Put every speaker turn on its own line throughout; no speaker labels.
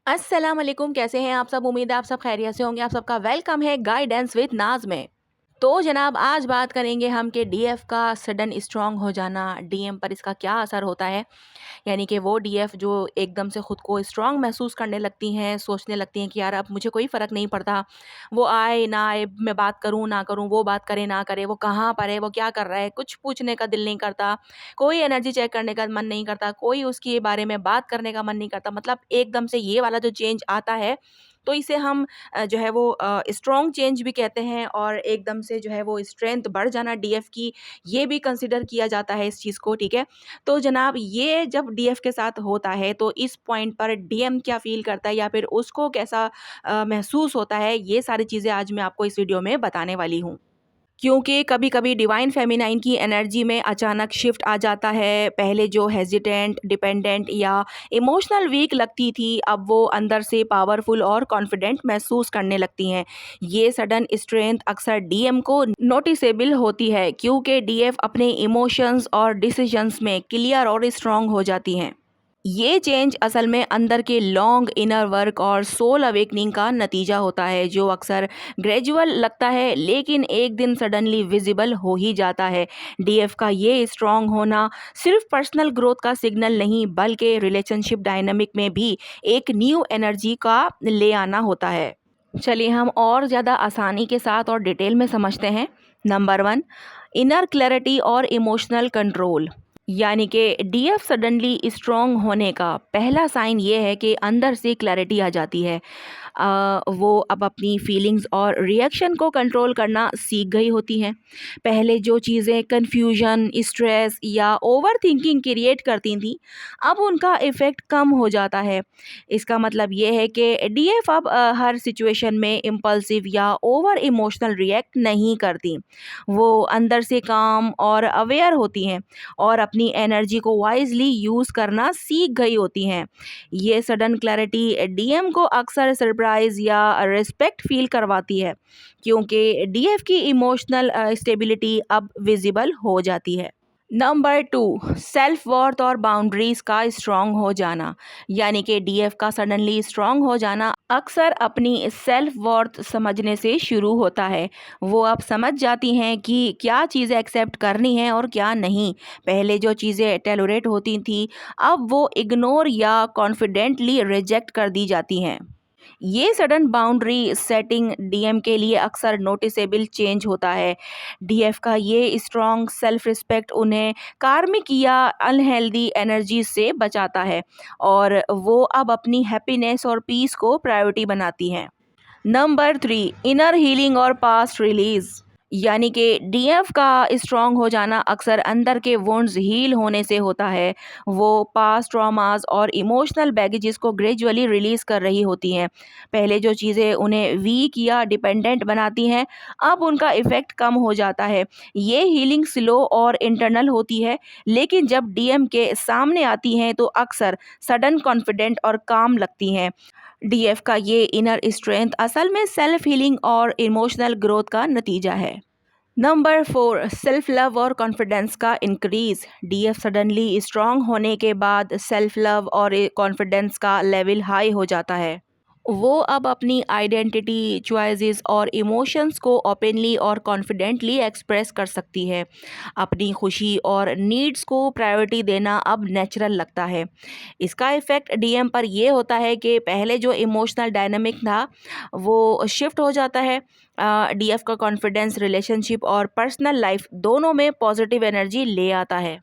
अस्सलाम वालेकुम, कैसे हैं आप सब? उम्मीद है आप सब खैरियत से होंगे। आप सबका वेलकम है गाइडेंस विद नाज़ में। तो जनाब आज बात करेंगे हम कि डीएफ का सडन स्ट्रॉन्ग हो जाना, डीएम पर इसका क्या असर होता है। यानी कि वो डीएफ जो एकदम से खुद को स्ट्रॉन्ग महसूस करने लगती हैं, सोचने लगती हैं कि यार अब मुझे कोई फ़र्क नहीं पड़ता, वो आए ना आए, मैं बात करूँ ना करूँ, वो बात करे ना करे, वो कहाँ पर है, वो क्या कर रहा है, कुछ पूछने का दिल नहीं करता, कोई एनर्जी चेक करने का मन नहीं करता, कोई उसके बारे में बात करने का मन नहीं करता। मतलब एकदम से ये वाला जो चेंज आता है, तो इसे हम जो है वो स्ट्रॉन्ग चेंज भी कहते हैं, और एकदम से जो है वो स्ट्रेंथ बढ़ जाना डीएफ की, ये भी कंसिडर किया जाता है इस चीज़ को, ठीक है। तो जनाब ये जब डीएफ के साथ होता है तो इस पॉइंट पर डीएम क्या फ़ील करता है या फिर उसको कैसा महसूस होता है, ये सारी चीज़ें आज मैं आपको इस वीडियो में बताने वाली हूँ। क्योंकि कभी-कभी डिवाइन फेमिनाइन की एनर्जी में अचानक शिफ्ट आ जाता है। पहले जो हेजिटेंट, डिपेंडेंट या इमोशनल वीक लगती थी, अब वो अंदर से पावरफुल और कॉन्फिडेंट महसूस करने लगती हैं। ये सडन स्ट्रेंथ अक्सर डीएम को नोटिसेबल होती है, क्योंकि डीएफ अपने इमोशंस और डिसीजंस में क्लियर और स्ट्रॉन्ग हो जाती हैं। ये चेंज असल में अंदर के लॉन्ग इनर वर्क और सोल अवेकनिंग का नतीजा होता है, जो अक्सर ग्रेजुअल लगता है लेकिन एक दिन सडनली विजिबल हो ही जाता है। डीएफ का ये स्ट्रॉन्ग होना सिर्फ पर्सनल ग्रोथ का सिग्नल नहीं, बल्कि रिलेशनशिप डायनामिक में भी एक न्यू एनर्जी का ले आना होता है। चलिए हम और ज़्यादा आसानी के साथ और डिटेल में समझते हैं। नंबर वन, इनर क्लैरिटी और इमोशनल कंट्रोल। यानी कि डीएफ सडनली स्ट्रॉन्ग होने का पहला साइन ये है कि अंदर से क्लैरिटी आ जाती है। वो अब अपनी फीलिंग्स और रिएक्शन को कंट्रोल करना सीख गई होती हैं। पहले जो चीज़ें कन्फ्यूजन, स्ट्रेस या ओवर थिंकिंग क्रिएट करती थी, अब उनका इफ़ेक्ट कम हो जाता है। इसका मतलब ये है कि डीएफ अब हर सिचुएशन में इम्पल्सिव या ओवर इमोशनल रिएक्ट नहीं करती। वो अंदर से काम और अवेयर होती हैं और अपनी एनर्जी को वाइजली यूज़ करना सीख गई होती हैं। ये सडन क्लैरिटी डीएम को अक्सर सरप्राइज या रिस्पेक्ट फील करवाती है, क्योंकि डीएफ की इमोशनल स्टेबिलिटी अब विजिबल हो जाती है। नंबर टू, सेल्फ वर्थ और बाउंड्रीज का स्ट्रांग हो जाना। यानी कि डीएफ का सडनली स्ट्रांग हो जाना अक्सर अपनी सेल्फ वर्थ समझने से शुरू होता है। वो अब समझ जाती हैं कि क्या चीज़ें एक्सेप्ट करनी है और क्या नहीं। पहले जो चीज़ें टॉलरेट होती थी, अब वो इग्नोर या कॉन्फिडेंटली रिजेक्ट कर दी जाती हैं। ये सडन बाउंड्री सेटिंग डीएम के लिए अक्सर नोटिसेबल चेंज होता है। डीएफ का ये स्ट्रॉन्ग सेल्फ रिस्पेक्ट उन्हें कार्मिक या अनहेल्दी एनर्जी से बचाता है, और वो अब अपनी हैप्पीनेस और पीस को प्रायोरिटी बनाती हैं। नंबर थ्री, इनर हीलिंग और पास्ट रिलीज। यानी कि डीएफ का स्ट्रॉन्ग हो जाना अक्सर अंदर के वुंड्स हील होने से होता है। वो पास्ट ट्रॉमास और इमोशनल बैगेजेस को ग्रेजुअली रिलीज कर रही होती हैं। पहले जो चीज़ें उन्हें वीक या डिपेंडेंट बनाती हैं, अब उनका इफेक्ट कम हो जाता है। ये हीलिंग स्लो और इंटरनल होती है, लेकिन जब डीएम के सामने आती हैं तो अक्सर सडन कॉन्फिडेंट और काम लगती हैं। डीएफ का ये इनर स्ट्रेंथ असल में सेल्फ हीलिंग और इमोशनल ग्रोथ का नतीजा है। नंबर फोर, सेल्फ लव और कॉन्फिडेंस का इंक्रीज। डीएफ सडनली स्ट्रांग होने के बाद सेल्फ लव और कॉन्फिडेंस का लेवल हाई हो जाता है। वो अब अपनी आइडेंटिटी, चॉइसेस और इमोशंस को ओपनली और कॉन्फिडेंटली एक्सप्रेस कर सकती है। अपनी खुशी और नीड्स को प्रायोरिटी देना अब नेचुरल लगता है। इसका इफ़ेक्ट डीएम पर ये होता है कि पहले जो इमोशनल डायनामिक था, वो शिफ्ट हो जाता है। डीएफ का कॉन्फिडेंस रिलेशनशिप और पर्सनल लाइफ दोनों में पॉजिटिव एनर्जी ले आता है।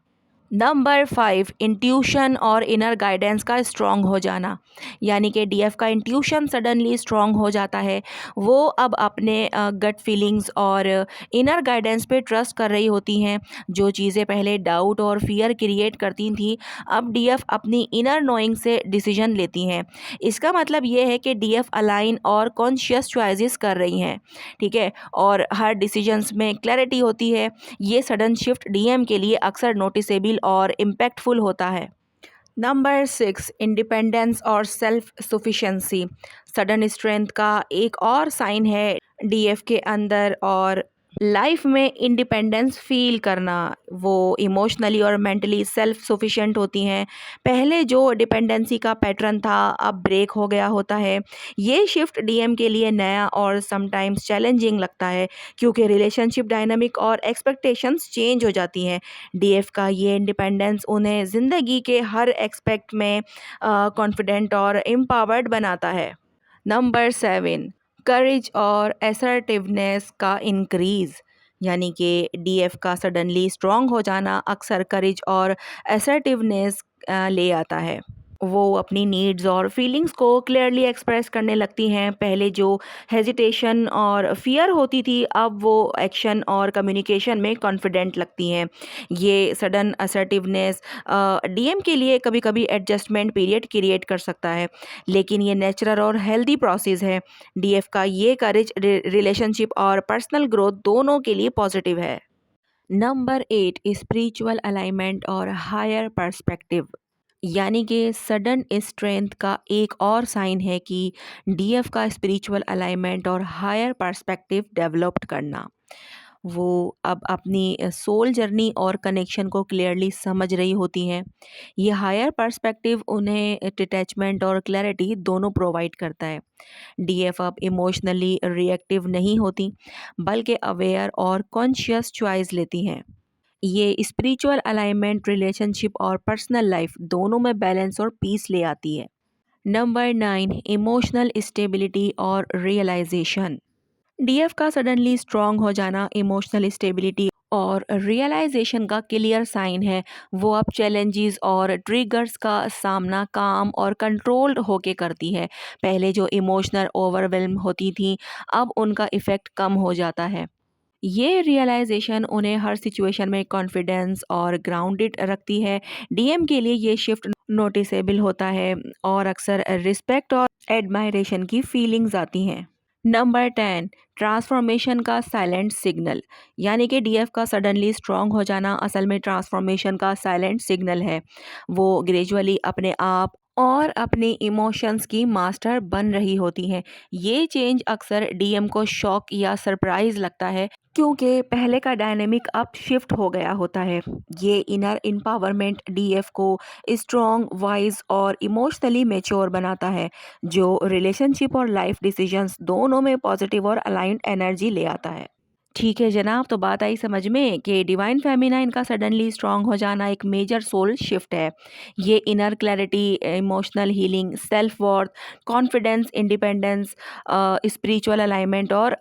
नंबर फाइव, इंट्यूशन और इनर गाइडेंस का स्ट्रॉन्ग हो जाना। यानी कि डीएफ का इंट्यूशन सडनली स्ट्रॉन्ग हो जाता है। वो अब अपने गट फीलिंग्स और इनर गाइडेंस पे ट्रस्ट कर रही होती हैं। जो चीज़ें पहले डाउट और फियर क्रिएट करती थी, अब डीएफ अपनी इनर नोइंग से डिसीजन लेती हैं। इसका मतलब ये है कि डीएफ अलाइन और कॉन्शियस चॉइसेस कर रही हैं, ठीक है, और हर डिसीजंस में क्लैरिटी होती है। ये सडन शिफ्ट डीएम के लिए अक्सर नोटिसेबल और इम्पैक्टफुल होता है। नंबर सिक्स, इंडिपेंडेंस और सेल्फ सफिशिएंसी। सडन स्ट्रेंथ का एक और साइन है डीएफ के अंदर, और लाइफ में इंडिपेंडेंस फील करना, वो इमोशनली और मेंटली सेल्फ सफिशिएंट होती हैं। पहले जो डिपेंडेंसी का पैटर्न था अब ब्रेक हो गया होता है। ये शिफ्ट डीएम के लिए नया और समटाइम्स चैलेंजिंग लगता है क्योंकि रिलेशनशिप डायनामिक और एक्सपेक्टेशंस चेंज हो जाती हैं। डीएफ का ये इंडिपेंडेंस उन्हें ज़िंदगी के हर एक्सपेक्ट में कॉन्फिडेंट और एम्पावर्ड बनाता है। नंबर 7, करेज और असर्टिवनेस का इंक्रीज़, यानी कि डीएफ का सडनली स्ट्रॉन्ग हो जाना अक्सर करेज और असर्टिवनेस ले आता है। वो अपनी नीड्स और फीलिंग्स को क्लियरली एक्सप्रेस करने लगती हैं। पहले जो हेजिटेशन और फियर होती थी अब वो एक्शन और कम्युनिकेशन में कॉन्फिडेंट लगती हैं। ये सडन असर्टिवनेस डीएम के लिए कभी कभी एडजस्टमेंट पीरियड क्रिएट कर सकता है, लेकिन ये नेचुरल और हेल्दी प्रोसेस है। डीएफ का ये करेज रिलेशनशिप और पर्सनल ग्रोथ दोनों के लिए पॉजिटिव है। नंबर 8, स्पिरिचुअल अलाइनमेंट और हायर पर्सपेक्टिव, यानी कि सडन स्ट्रेंथ का एक और साइन है कि डीएफ का स्पिरिचुअल अलाइनमेंट और हायर पर्सपेक्टिव डेवलप्ड करना। वो अब अपनी सोल जर्नी और कनेक्शन को क्लियरली समझ रही होती हैं। ये हायर पर्सपेक्टिव उन्हें डिटैचमेंट और क्लैरिटी दोनों प्रोवाइड करता है। डीएफ अब इमोशनली रिएक्टिव नहीं होती बल्कि अवेयर और कॉन्शियस चॉइस लेती हैं। ये स्पिरिचुअल अलाइनमेंट रिलेशनशिप और पर्सनल लाइफ दोनों में बैलेंस और पीस ले आती है। नंबर 9, इमोशनल स्टेबिलिटी और रियलाइजेशन। डीएफ का सडनली स्ट्रॉन्ग हो जाना इमोशनल स्टेबिलिटी और रियलाइजेशन का क्लियर साइन है। वो अब चैलेंजेस और ट्रिगर्स का सामना काम और कंट्रोल्ड होके करती है। पहले जो इमोशनल ओवरवेल्म होती थी अब उनका इफ़ेक्ट कम हो जाता है। ये रियलाइजेशन उन्हें हर सिचुएशन में कॉन्फिडेंस और ग्राउंडेड रखती है। डीएम के लिए ये शिफ्ट नोटिसेबल होता है और अक्सर रिस्पेक्ट और एडमायरेशन की फीलिंग्स आती हैं। नंबर 10, ट्रांसफॉर्मेशन का साइलेंट सिग्नल, यानी कि डीएफ का सडनली स्ट्रॉन्ग हो जाना असल में ट्रांसफॉर्मेशन का साइलेंट सिग्नल है। वो ग्रेजुअली अपने आप और अपने इमोशंस की मास्टर बन रही होती हैं। ये चेंज अक्सर डीएम को शॉक या सरप्राइज लगता है क्योंकि पहले का डायनेमिक अब शिफ्ट हो गया होता है। ये इनर एम्पावरमेंट डीएफ को स्ट्रॉन्ग, वाइज और इमोशनली मैच्योर बनाता है, जो रिलेशनशिप और लाइफ डिसीजंस दोनों में पॉजिटिव और अलाइंड एनर्जी ले आता है। ठीक है जनाब, तो बात आई समझ में कि डिवाइन फेमिनाइन का सडनली स्ट्रांग हो जाना एक मेजर सोल शिफ्ट है। ये inner clarity, emotional healing, self worth, confidence, independence, spiritual alignment और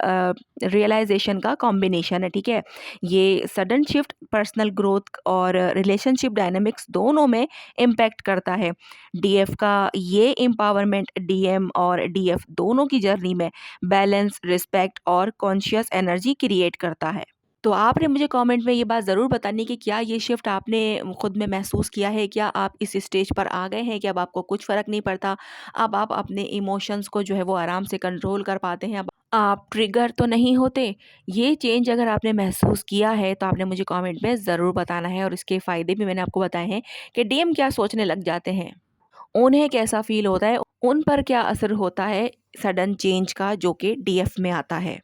रियलाइजेशन का कॉम्बिनेशन है। ठीक है, ये सडन शिफ्ट पर्सनल ग्रोथ और रिलेशनशिप डायनामिक्स दोनों में इम्पैक्ट करता है। डीएफ का ये एम्पावरमेंट डीएम और डीएफ दोनों की जर्नी में बैलेंस, रिस्पेक्ट और कॉन्शियस एनर्जी क्रिएट करता है। तो आपने मुझे कमेंट में ये बात ज़रूर बतानी कि क्या ये शिफ्ट आपने खुद में महसूस किया है? क्या आप इस स्टेज पर आ गए हैं कि अब आपको कुछ फ़र्क नहीं पड़ता? अब आप अपने इमोशंस को जो है वो आराम से कंट्रोल कर पाते हैं, अब आप ट्रिगर तो नहीं होते? ये चेंज अगर आपने महसूस किया है तो आपने मुझे कमेंट में ज़रूर बताना है और इसके फ़ायदे भी मैंने आपको बताए हैं कि डीएम क्या सोचने लग जाते हैं, उन्हें कैसा फ़ील होता है, उन पर क्या असर होता है सडन चेंज का जो कि डीएफ में आता है।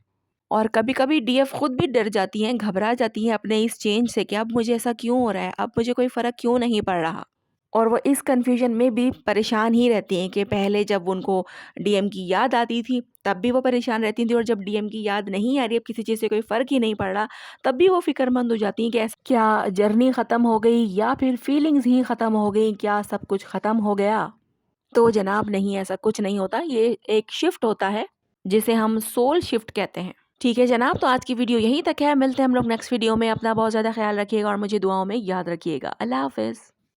और कभी-कभी डीएफ खुद भी डर जाती हैं, घबरा जाती हैं अपने इस चेंज से कि अब मुझे ऐसा क्यों हो रहा है? अब मुझे कोई फ़र्क क्यों नहीं पड़ रहा? और वो इस कन्फ्यूजन में भी परेशान ही रहती हैं कि पहले जब उनको डीएम की याद आती थी, तब भी वो परेशान रहती थी और जब डीएम की याद नहीं आ रही, अब किसी चीज़ से कोई फ़र्क ही नहीं पड़ रहा, तब भी वो फ़िक्रमंद हो जाती हैं कि क्या जर्नी ख़त्म हो गई या फिर फीलिंग्स ही ख़त्म हो गई? क्या सब कुछ ख़त्म हो गया? तो जनाब नहीं, ऐसा कुछ नहीं होता। ये एक शिफ्ट होता है जिसे हम सोल शिफ्ट कहते हैं। ठीक है जनाब, तो आज की वीडियो यहीं तक है। मिलते हैं हम लोग नेक्स्ट वीडियो में। अपना बहुत ज़्यादा ख्याल रखिएगा और मुझे दुआओं में याद रखिएगा। अल्लाह हाफ़िज़।